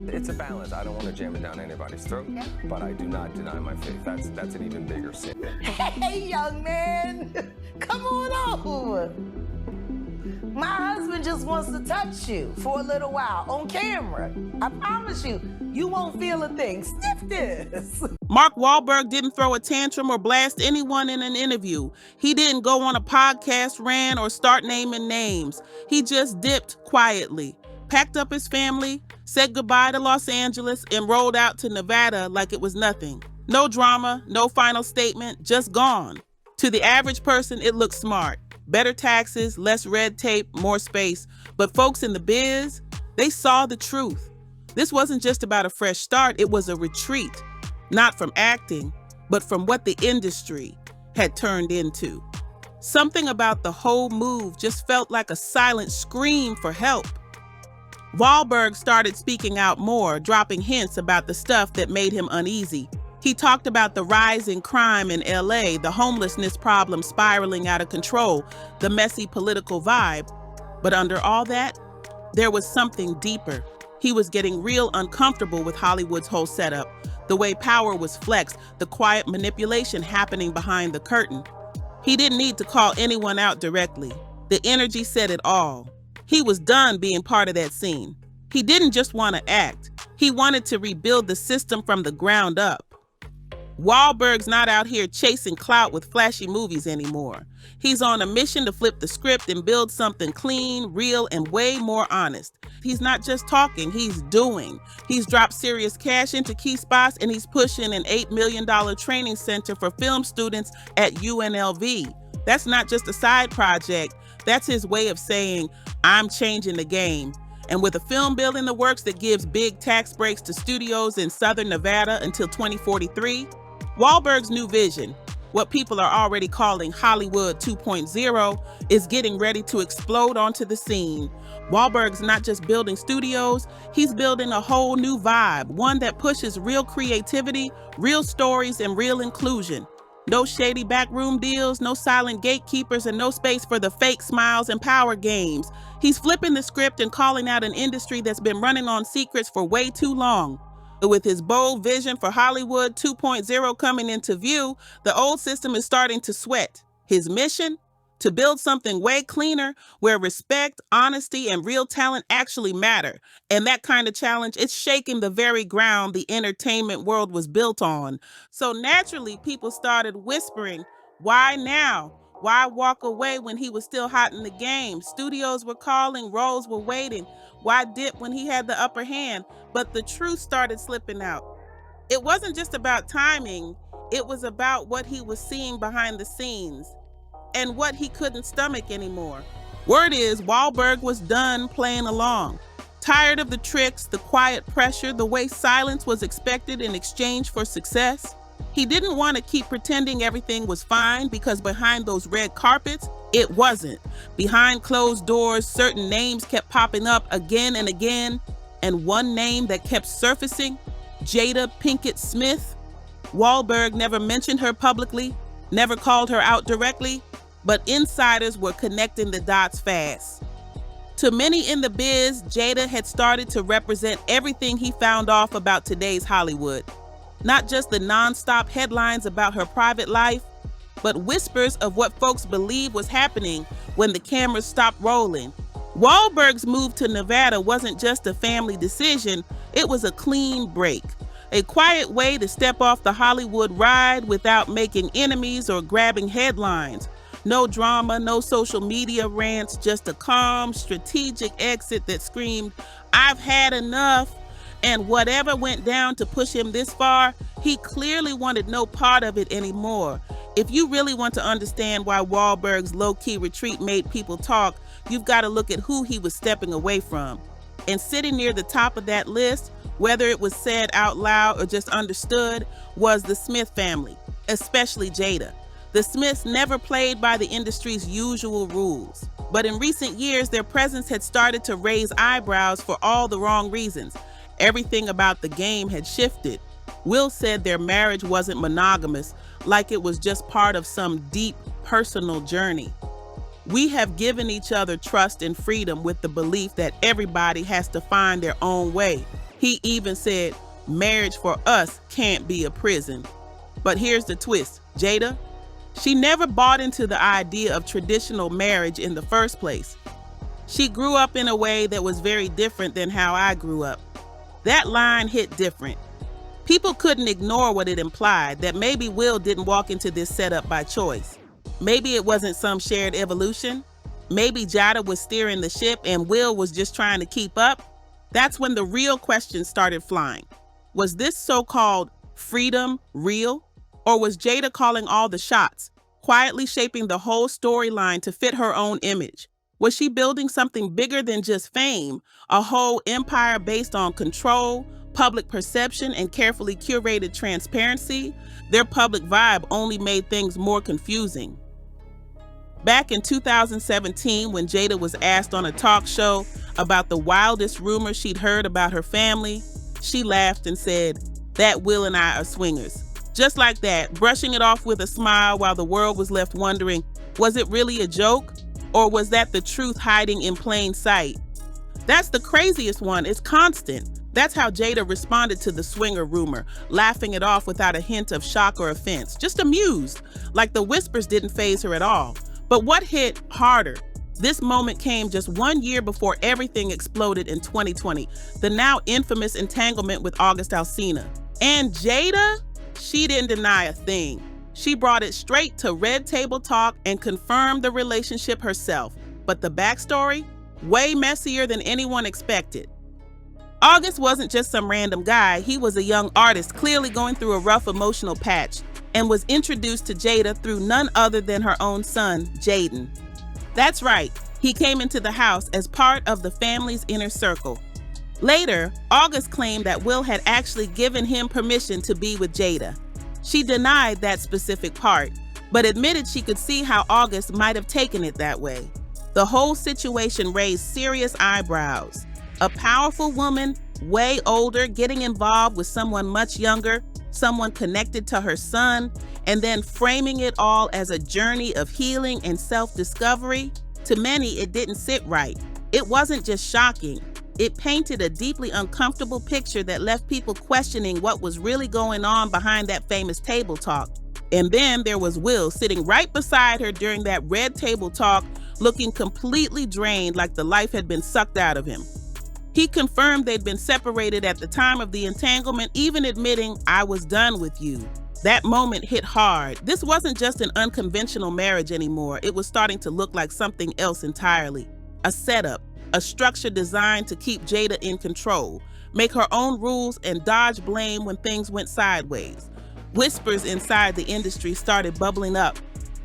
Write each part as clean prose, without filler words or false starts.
It's a balance. I don't want to jam it down anybody's throat, but I do not deny my faith. That's an even bigger sin. Hey, young man, come on over. My husband just wants to touch you for a little while on camera. I promise you, you won't feel a thing. Sniff this. Mark Wahlberg didn't throw a tantrum or blast anyone in an interview. He didn't go on a podcast rant or start naming names. He just dipped quietly, packed up his family, said goodbye to Los Angeles, and rolled out to Nevada like it was nothing. No drama, no final statement, just gone. To the average person, it looked smart. Better taxes, less red tape, more space. But folks in the biz, they saw the truth. This wasn't just about a fresh start, it was a retreat. Not from acting, but from what the industry had turned into. Something about the whole move just felt like a silent scream for help. Wahlberg started speaking out more, dropping hints about the stuff that made him uneasy. He talked about the rise in crime in LA, the homelessness problem spiraling out of control, the messy political vibe. But under all that, there was something deeper. He was getting real uncomfortable with Hollywood's whole setup, the way power was flexed, the quiet manipulation happening behind the curtain. He didn't need to call anyone out directly. The energy said it all. He was done being part of that scene. He didn't just want to act. He wanted to rebuild the system from the ground up. Wahlberg's not out here chasing clout with flashy movies anymore. He's on a mission to flip the script and build something clean, real, and way more honest. He's not just talking, he's doing. He's dropped serious cash into key spots, and he's pushing an $8 million training center for film students at UNLV. That's not just a side project. That's his way of saying, I'm changing the game. And with a film bill in the works that gives big tax breaks to studios in Southern Nevada until 2043, Wahlberg's new vision, what people are already calling Hollywood 2.0, is getting ready to explode onto the scene. Wahlberg's not just building studios, he's building a whole new vibe, one that pushes real creativity, real stories, and real inclusion. No shady backroom deals, no silent gatekeepers, and no space for the fake smiles and power games. He's flipping the script and calling out an industry that's been running on secrets for way too long. With his bold vision for Hollywood 2.0 coming into view, the old system is starting to sweat. His mission? To build something way cleaner, where respect, honesty, and real talent actually matter. And that kind of challenge, it's shaking the very ground the entertainment world was built on. So naturally, people started whispering, why now? Why walk away when he was still hot in the game? Studios were calling, roles were waiting. Why dip when he had the upper hand? But the truth started slipping out. It wasn't just about timing, it was about what he was seeing behind the scenes and what he couldn't stomach anymore. Word is, Wahlberg was done playing along. Tired of the tricks, the quiet pressure, the way silence was expected in exchange for success. He didn't want to keep pretending everything was fine, because behind those red carpets, it wasn't. Behind closed doors, certain names kept popping up again and again, and one name that kept surfacing, Jada Pinkett Smith. Wahlberg never mentioned her publicly, never called her out directly, but insiders were connecting the dots fast. To many in the biz, Jada had started to represent everything he found off about today's Hollywood. Not just the nonstop headlines about her private life, but whispers of what folks believed was happening when the cameras stopped rolling. Wahlberg's move to Nevada wasn't just a family decision, it was a clean break. A quiet way to step off the Hollywood ride without making enemies or grabbing headlines. No drama, no social media rants, just a calm, strategic exit that screamed, I've had enough. And whatever went down to push him this far, he clearly wanted no part of it anymore. If you really want to understand why Wahlberg's low-key retreat made people talk, you've got to look at who he was stepping away from. And sitting near the top of that list, whether it was said out loud or just understood, was the Smith family, especially Jada. The Smiths never played by the industry's usual rules, but in recent years, their presence had started to raise eyebrows for all the wrong reasons. Everything about the game had shifted. Will said their marriage wasn't monogamous, like it was just part of some deep personal journey. We have given each other trust and freedom with the belief that everybody has to find their own way. He even said, marriage for us can't be a prison. But here's the twist. Jada, she never bought into the idea of traditional marriage in the first place. She grew up in a way that was very different than how I grew up. That line hit different. People couldn't ignore what it implied, that maybe Will didn't walk into this setup by choice. Maybe it wasn't some shared evolution. Maybe Jada was steering the ship and Will was just trying to keep up. That's when the real questions started flying. Was this so-called freedom real? Or was Jada calling all the shots, quietly shaping the whole storyline to fit her own image? Was she building something bigger than just fame, a whole empire based on control, public perception, and carefully curated transparency? Their public vibe only made things more confusing. Back in 2017, when Jada was asked on a talk show about the wildest rumors she'd heard about her family, she laughed and said, "That Will and I are swingers." Just like that, brushing it off with a smile while the world was left wondering, was it really a joke? Or was that the truth hiding in plain sight? That's the craziest one. It's constant. That's how Jada responded to the swinger rumor, laughing it off without a hint of shock or offense, just amused, like the whispers didn't faze her at all. But what hit harder? This moment came just 1 year before everything exploded in 2020, the now infamous entanglement with August Alsina. And Jada, she didn't deny a thing. She brought it straight to Red Table Talk and confirmed the relationship herself. But the backstory? Way messier than anyone expected. August wasn't just some random guy. He was a young artist clearly going through a rough emotional patch and was introduced to Jada through none other than her own son, Jaden. That's right, he came into the house as part of the family's inner circle. Later, August claimed that Will had actually given him permission to be with Jada. She denied that specific part, but admitted she could see how August might have taken it that way. The whole situation raised serious eyebrows. A powerful woman, way older, getting involved with someone much younger, someone connected to her son, and then framing it all as a journey of healing and self-discovery. To many, it didn't sit right. It wasn't just shocking. It painted a deeply uncomfortable picture that left people questioning what was really going on behind that famous table talk. And then there was Will sitting right beside her during that Red Table Talk, looking completely drained, like the life had been sucked out of him. He confirmed they'd been separated at the time of the entanglement, even admitting, "I was done with you." That moment hit hard. This wasn't just an unconventional marriage anymore. It was starting to look like something else entirely. A setup, a structure designed to keep Jada in control, make her own rules, and dodge blame when things went sideways. Whispers inside the industry started bubbling up.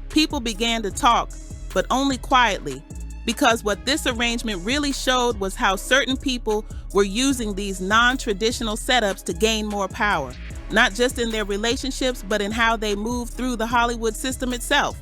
People began to talk, but only quietly, because what this arrangement really showed was how certain people were using these non-traditional setups to gain more power, not just in their relationships, but in how they moved through the Hollywood system itself.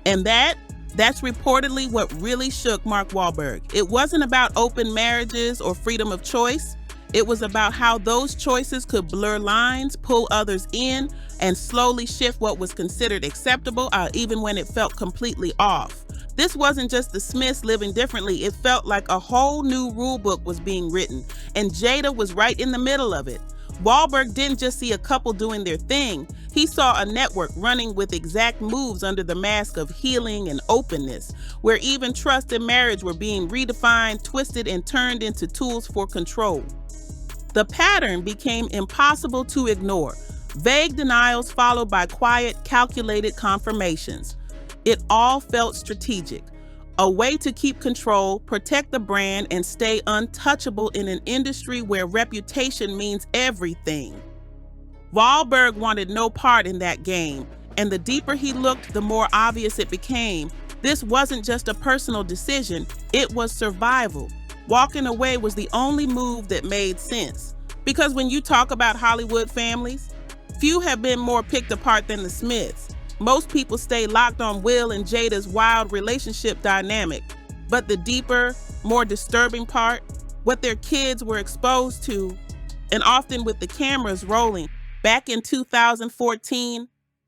And that's reportedly what really shook Mark Wahlberg. It wasn't about open marriages or freedom of choice. It was about how those choices could blur lines, pull others in, and slowly shift what was considered acceptable, even when it felt completely off. This wasn't just the Smiths living differently. It felt like a whole new rule book was being written, and Jada was right in the middle of it. Wahlberg didn't just see a couple doing their thing. He saw a network running with exact moves under the mask of healing and openness, where even trust and marriage were being redefined, twisted, and turned into tools for control. The pattern became impossible to ignore. Vague denials followed by quiet, calculated confirmations. It all felt strategic. A way to keep control, protect the brand, and stay untouchable in an industry where reputation means everything. Wahlberg wanted no part in that game, and the deeper he looked, the more obvious it became. This wasn't just a personal decision, it was survival. Walking away was the only move that made sense. Because when you talk about Hollywood families, few have been more picked apart than the Smiths. Most people stay locked on Will and Jada's wild relationship dynamic. But the deeper, more disturbing part, what their kids were exposed to, and often with the cameras rolling. Back in 2014,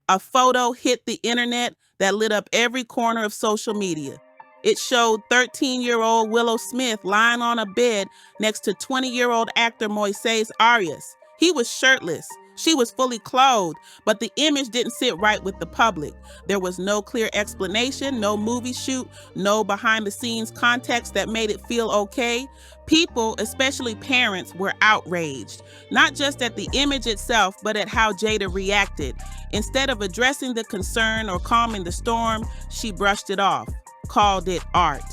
a photo hit the internet that lit up every corner of social media. It showed 13-year-old Willow Smith lying on a bed next to 20-year-old actor Moises Arias. He was shirtless. She was fully clothed, but the image didn't sit right with the public. There was no clear explanation, no movie shoot, no behind-the-scenes context that made it feel okay. People, especially parents, were outraged, not just at the image itself, but at how Jada reacted. Instead of addressing the concern or calming the storm, she brushed it off, called it art.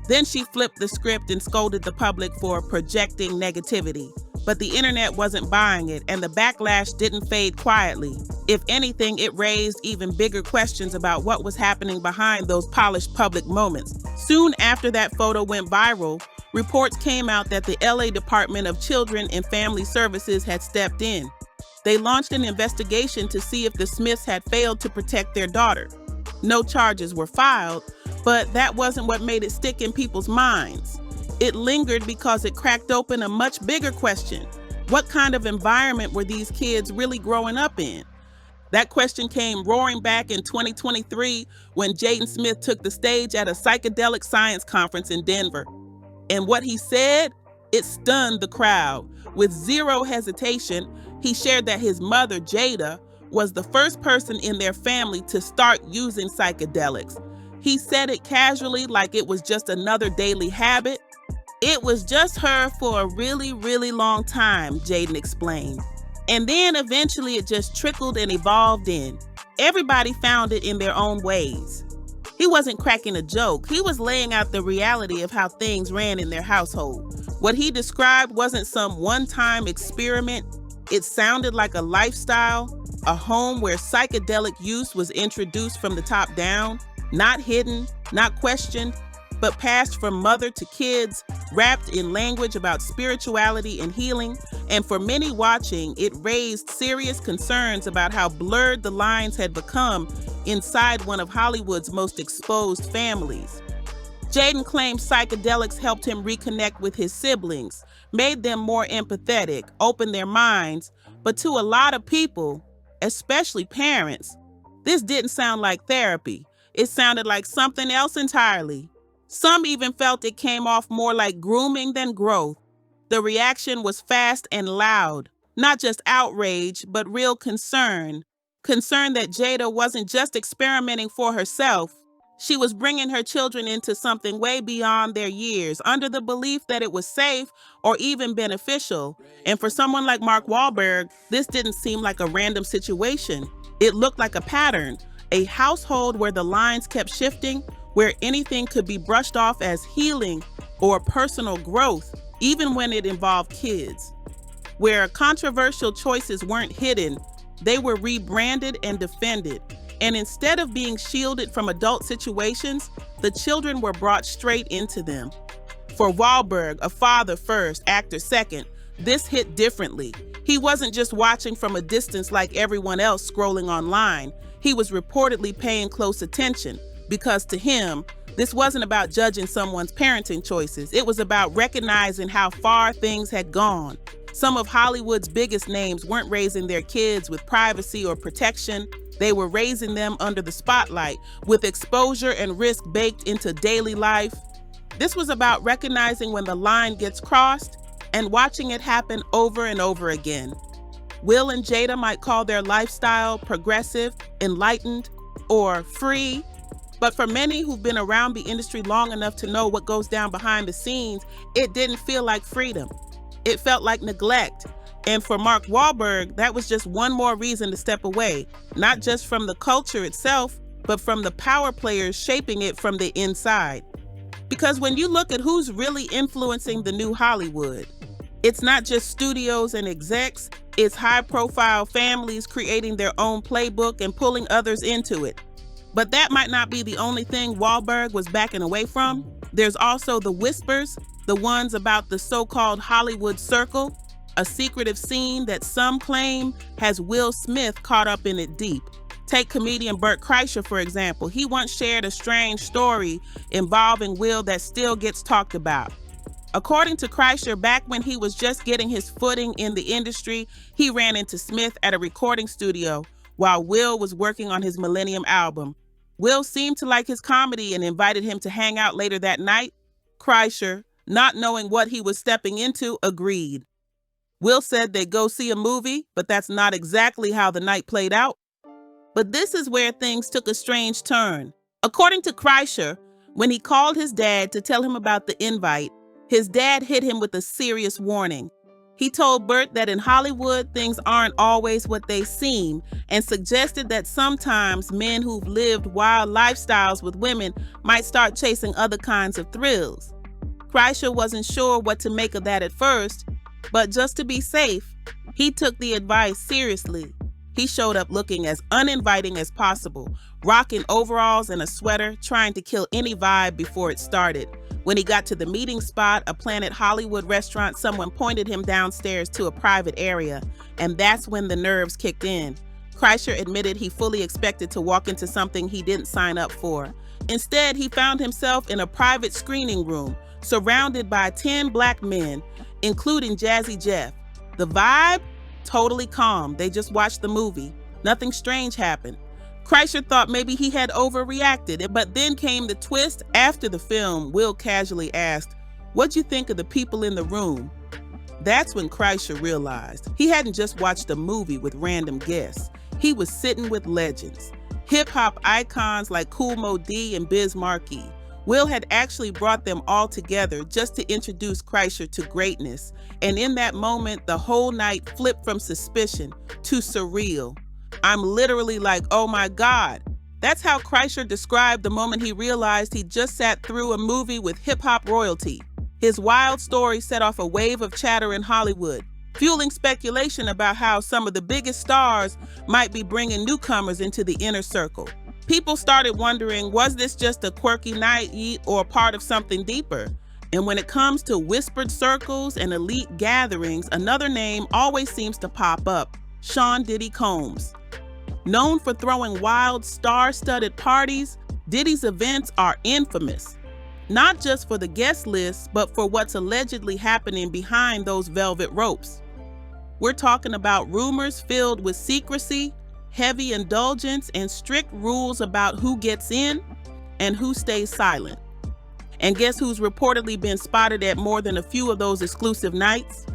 Then she flipped the script and scolded the public for projecting negativity. But the internet wasn't buying it, and the backlash didn't fade quietly. If anything, it raised even bigger questions about what was happening behind those polished public moments. Soon after that photo went viral, reports came out that the LA Department of Children and Family Services had stepped in. They launched an investigation to see if the Smiths had failed to protect their daughter. No charges were filed, but that wasn't what made it stick in people's minds. It lingered because it cracked open a much bigger question. What kind of environment were these kids really growing up in? That question came roaring back in 2023 when Jaden Smith took the stage at a psychedelic science conference in Denver. And what he said, it stunned the crowd. With zero hesitation, he shared that his mother, Jada, was the first person in their family to start using psychedelics. He said it casually, like it was just another daily habit. It was just her for a really, really long time, Jaden explained. And then eventually it just trickled and evolved in. Everybody found it in their own ways. He wasn't cracking a joke. He was laying out the reality of how things ran in their household. What he described wasn't some one-time experiment. It sounded like a lifestyle, a home where psychedelic use was introduced from the top down, not hidden, not questioned, but passed from mother to kids, wrapped in language about spirituality and healing. And for many watching, it raised serious concerns about how blurred the lines had become inside one of Hollywood's most exposed families. Jaden claimed psychedelics helped him reconnect with his siblings, made them more empathetic, opened their minds. But to a lot of people, especially parents, this didn't sound like therapy. It sounded like something else entirely. Some even felt it came off more like grooming than growth. The reaction was fast and loud, not just outrage, but real concern. Concern that Jada wasn't just experimenting for herself. She was bringing her children into something way beyond their years, under the belief that it was safe or even beneficial. And for someone like Mark Wahlberg, this didn't seem like a random situation. It looked like a pattern, a household where the lines kept shifting, where anything could be brushed off as healing or personal growth, even when it involved kids. Where controversial choices weren't hidden, they were rebranded and defended. And instead of being shielded from adult situations, the children were brought straight into them. For Wahlberg, a father first, actor second, this hit differently. He wasn't just watching from a distance like everyone else scrolling online. He was reportedly paying close attention, because to him, this wasn't about judging someone's parenting choices. It was about recognizing how far things had gone. Some of Hollywood's biggest names weren't raising their kids with privacy or protection. They were raising them under the spotlight, with exposure and risk baked into daily life. This was about recognizing when the line gets crossed and watching it happen over and over again. Will and Jada might call their lifestyle progressive, enlightened, or free. But for many who've been around the industry long enough to know what goes down behind the scenes, it didn't feel like freedom. It felt like neglect. And for Mark Wahlberg, that was just one more reason to step away, not just from the culture itself, but from the power players shaping it from the inside. Because when you look at who's really influencing the new Hollywood, it's not just studios and execs, it's high-profile families creating their own playbook and pulling others into it. But that might not be the only thing Wahlberg was backing away from. There's also the whispers, the ones about the so-called Hollywood circle, a secretive scene that some claim has Will Smith caught up in it deep. Take comedian Bert Kreischer, for example. He once shared a strange story involving Will that still gets talked about. According to Kreischer, back when he was just getting his footing in the industry, he ran into Smith at a recording studio while Will was working on his Millennium album. Will seemed to like his comedy and invited him to hang out later that night. Kreischer, not knowing what he was stepping into, agreed. Will said they'd go see a movie, but that's not exactly how the night played out. But this is where things took a strange turn. According to Kreischer, when he called his dad to tell him about the invite, his dad hit him with a serious warning. He told Bert that in Hollywood, things aren't always what they seem, and suggested that sometimes men who've lived wild lifestyles with women might start chasing other kinds of thrills. Kreischer wasn't sure what to make of that at first, but just to be safe, he took the advice seriously. He showed up looking as uninviting as possible, rocking overalls and a sweater, trying to kill any vibe before it started. When he got to the meeting spot, a Planet Hollywood restaurant, someone pointed him downstairs to a private area, and that's when the nerves kicked in. Kreischer admitted he fully expected to walk into something he didn't sign up for. Instead, he found himself in a private screening room, surrounded by 10 black men, including Jazzy Jeff. The vibe? Totally calm. They just watched the movie. Nothing strange happened. Kreischer thought maybe he had overreacted, but then came the twist. After the film, Will casually asked, "What'd you think of the people in the room?" That's when Kreischer realized he hadn't just watched a movie with random guests. He was sitting with legends. Hip-hop icons like Kool Moe Dee and Biz Markie. Will had actually brought them all together just to introduce Kreischer to greatness. And in that moment, the whole night flipped from suspicion to surreal. I'm literally like, oh my God. That's how Kreischer described the moment he realized he just sat through a movie with hip-hop royalty. His wild story set off a wave of chatter in Hollywood, fueling speculation about how some of the biggest stars might be bringing newcomers into the inner circle. People started wondering, was this just a quirky night or part of something deeper? And when it comes to whispered circles and elite gatherings, another name always seems to pop up: Sean Diddy Combs. Known for throwing wild, star-studded parties, Diddy's events are infamous. Not just for the guest list, but for what's allegedly happening behind those velvet ropes. We're talking about rumors filled with secrecy, heavy indulgence, and strict rules about who gets in and who stays silent. And guess who's reportedly been spotted at more than a few of those exclusive nights?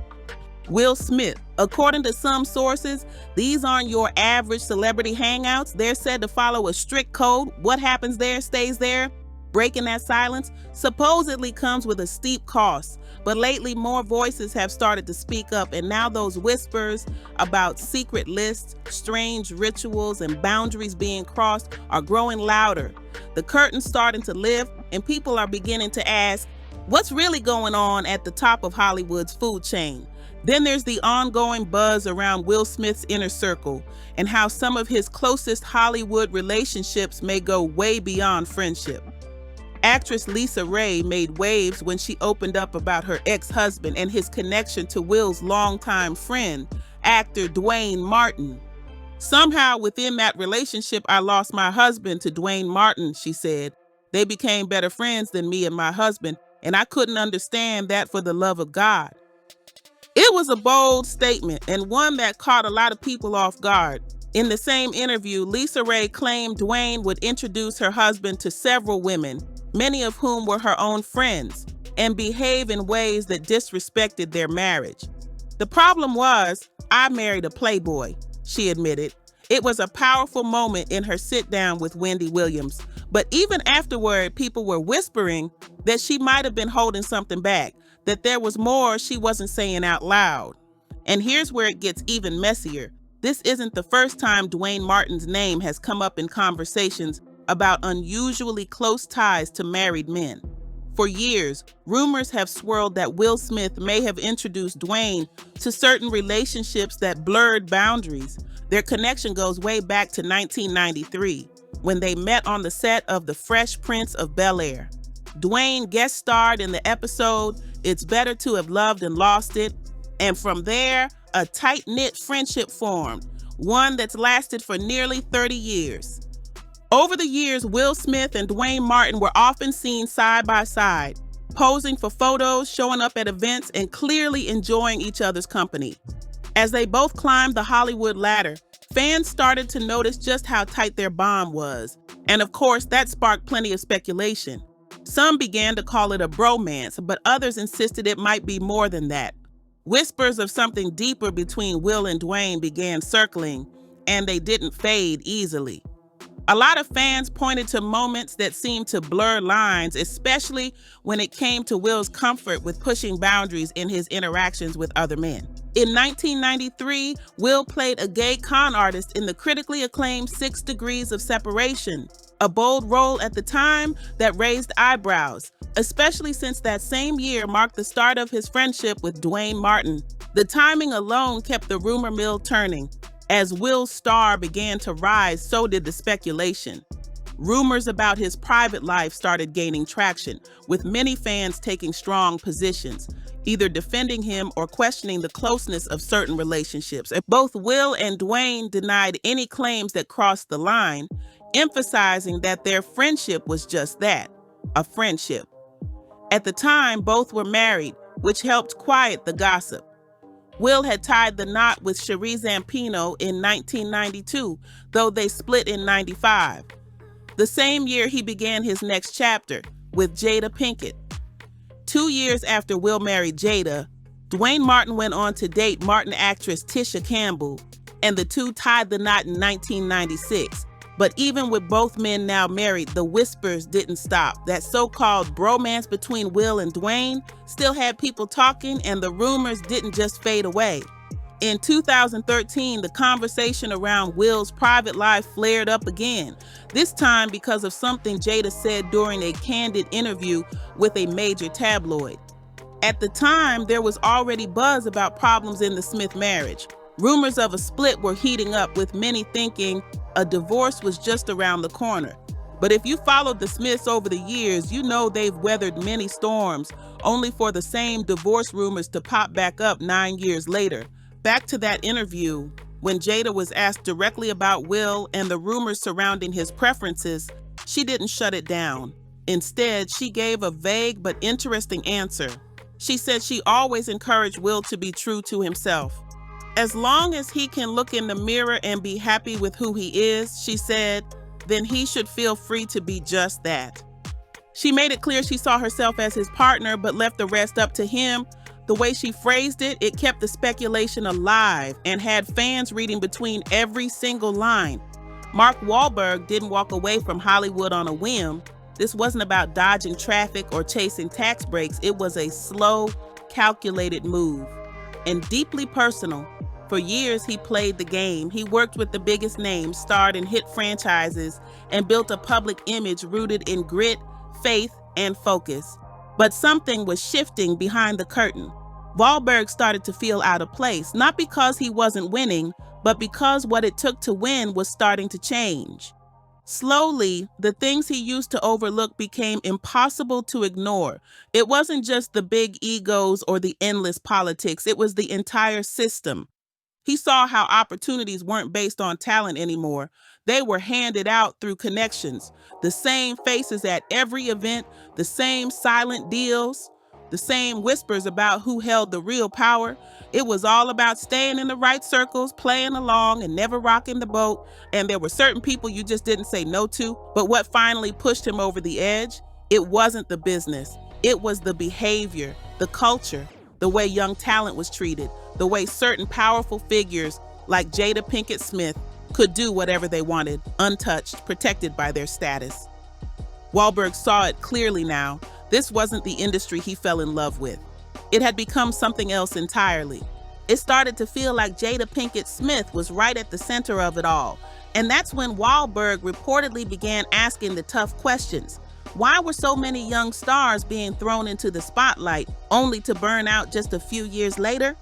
Will Smith. According to some sources, these aren't your average celebrity hangouts. They're said to follow a strict code. What happens there stays there. Breaking that silence supposedly comes with a steep cost, but lately more voices have started to speak up, and now those whispers about secret lists, strange rituals, and boundaries being crossed are growing louder. The curtain's starting to lift, and people are beginning to ask, what's really going on at the top of Hollywood's food chain? Then there's the ongoing buzz around Will Smith's inner circle and how some of his closest Hollywood relationships may go way beyond friendship. Actress Lisa Ray made waves when she opened up about her ex-husband and his connection to Will's longtime friend, actor Dwayne Martin. Somehow within that relationship, I lost my husband to Dwayne Martin, she said. They became better friends than me and my husband, and I couldn't understand that for the love of God. It was a bold statement and one that caught a lot of people off guard. In the same interview, Lisa Ray claimed Dwayne would introduce her husband to several women, many of whom were her own friends, and behave in ways that disrespected their marriage. The problem was, I married a playboy, she admitted. It was a powerful moment in her sit-down with Wendy Williams, but even afterward, people were whispering that she might have been holding something back, that there was more she wasn't saying out loud. And here's where it gets even messier. This isn't the first time Dwayne Martin's name has come up in conversations about unusually close ties to married men. For years, rumors have swirled that Will Smith may have introduced Dwayne to certain relationships that blurred boundaries. Their connection goes way back to 1993, when they met on the set of The Fresh Prince of Bel-Air. Dwayne guest starred in the episode It's Better to Have Loved and Lost It, and from there, a tight-knit friendship formed, one that's lasted for nearly 30 years. Over the years, Will Smith and Dwayne Martin were often seen side by side, posing for photos, showing up at events, and clearly enjoying each other's company. As they both climbed the Hollywood ladder, fans started to notice just how tight their bond was, And of course, that sparked plenty of speculation. Some began to call it a bromance, but others insisted it might be more than that. Whispers of something deeper between Will and Dwayne began circling, and they didn't fade easily. A lot of fans pointed to moments that seemed to blur lines, especially when it came to Will's comfort with pushing boundaries in his interactions with other men. In 1993, Will played a gay con artist in the critically acclaimed 6 Degrees of Separation, a bold role at the time that raised eyebrows, especially since that same year marked the start of his friendship with Dwayne Martin. The timing alone kept the rumor mill turning. As Will's star began to rise, so did the speculation. Rumors about his private life started gaining traction, with many fans taking strong positions, either defending him or questioning the closeness of certain relationships. Both Will and Dwayne denied any claims that crossed the line, emphasizing that their friendship was just that, a friendship. At the time, both were married, which helped quiet the gossip. Will had tied the knot with Cherie Zampino in 1992, though they split in 95. The same year he began his next chapter with Jada Pinkett. 2 years after Will married Jada, Dwayne Martin went on to date Martin actress Tisha Campbell, and the two tied the knot in 1996. But even with both men now married, the whispers didn't stop. That so-called bromance between Will and Dwayne still had people talking, and the rumors didn't just fade away. In 2013, the conversation around Will's private life flared up again, this time because of something Jada said during a candid interview with a major tabloid. At the time, there was already buzz about problems in the Smith marriage. Rumors of a split were heating up, with many thinking a divorce was just around the corner. But if you followed the Smiths over the years, you know they've weathered many storms, only for the same divorce rumors to pop back up 9 years later. Back to that interview, when Jada was asked directly about Will and the rumors surrounding his preferences, she didn't shut it down. Instead, she gave a vague but interesting answer. She said she always encouraged Will to be true to himself. As long as he can look in the mirror and be happy with who he is, she said, then he should feel free to be just that. She made it clear she saw herself as his partner, but left the rest up to him. The way she phrased it, it kept the speculation alive and had fans reading between every single line. Mark Wahlberg didn't walk away from Hollywood on a whim. This wasn't about dodging traffic or chasing tax breaks. It was a slow, calculated move, and deeply personal. For years, he played the game. He worked with the biggest names, starred in hit franchises, and built a public image rooted in grit, faith, and focus. But something was shifting behind the curtain. Wahlberg started to feel out of place, not because he wasn't winning, but because what it took to win was starting to change. Slowly, the things he used to overlook became impossible to ignore. It wasn't just the big egos or the endless politics, it was the entire system. He saw how opportunities weren't based on talent anymore. They were handed out through connections. The same faces at every event, the same silent deals, the same whispers about who held the real power. It was all about staying in the right circles, playing along, and never rocking the boat. And there were certain people you just didn't say no to. But what finally pushed him over the edge? It wasn't the business. It was the behavior, the culture, the way young talent was treated, the way certain powerful figures like Jada Pinkett Smith could do whatever they wanted, untouched, protected by their status. Wahlberg saw it clearly now. This wasn't the industry he fell in love with. It had become something else entirely. It started to feel like Jada Pinkett Smith was right at the center of it all. And that's when Wahlberg reportedly began asking the tough questions. Why were so many young stars being thrown into the spotlight only to burn out just a few years later?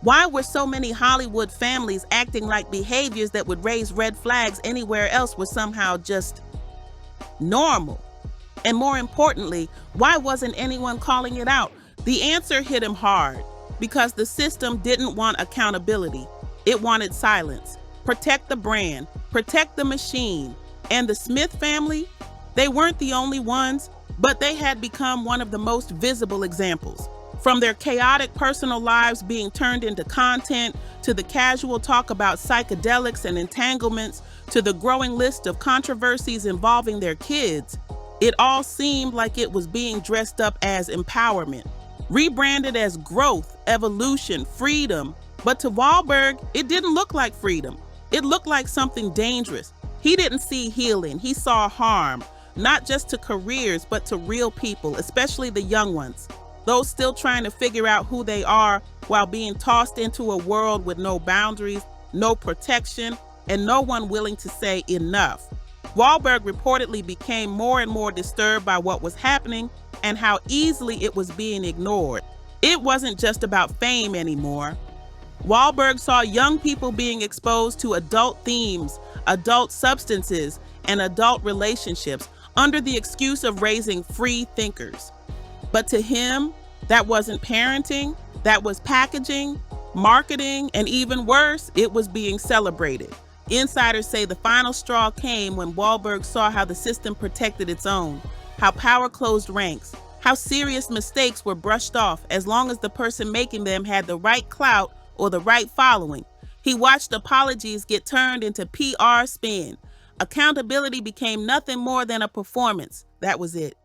Why were so many Hollywood families acting like behaviors that would raise red flags anywhere else were somehow just normal? And more importantly, why wasn't anyone calling it out? The answer hit him hard, because the system didn't want accountability. It wanted silence. Protect the brand, protect the machine. And the Smith family, they weren't the only ones, but they had become one of the most visible examples. From their chaotic personal lives being turned into content, to the casual talk about psychedelics and entanglements, to the growing list of controversies involving their kids, it all seemed like it was being dressed up as empowerment, rebranded as growth, evolution, freedom. But to Wahlberg, it didn't look like freedom. It looked like something dangerous. He didn't see healing, he saw harm, not just to careers, but to real people, especially the young ones. Those still trying to figure out who they are while being tossed into a world with no boundaries, no protection, and no one willing to say enough. Wahlberg reportedly became more and more disturbed by what was happening and how easily it was being ignored. It wasn't just about fame anymore. Wahlberg saw young people being exposed to adult themes, adult substances, and adult relationships under the excuse of raising free thinkers. But to him, that wasn't parenting, that was packaging, marketing, and even worse, it was being celebrated. Insiders say the final straw came when Wahlberg saw how the system protected its own, how power closed ranks, how serious mistakes were brushed off as long as the person making them had the right clout or the right following. He watched apologies get turned into PR spin. Accountability became nothing more than a performance. That was it.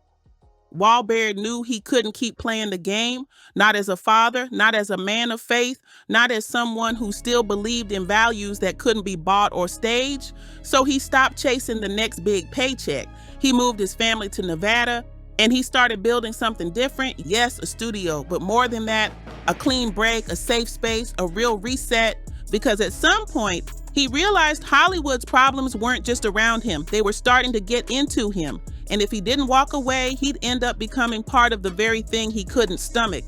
Wahlberg knew he couldn't keep playing the game, not as a father, not as a man of faith, not as someone who still believed in values that couldn't be bought or staged. So he stopped chasing the next big paycheck. He moved his family to Nevada, and he started building something different. Yes, a studio, but more than that, a clean break, a safe space, a real reset. Because at some point, he realized Hollywood's problems weren't just around him. They were starting to get into him. And if he didn't walk away, he'd end up becoming part of the very thing he couldn't stomach.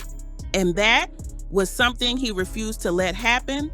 And that was something he refused to let happen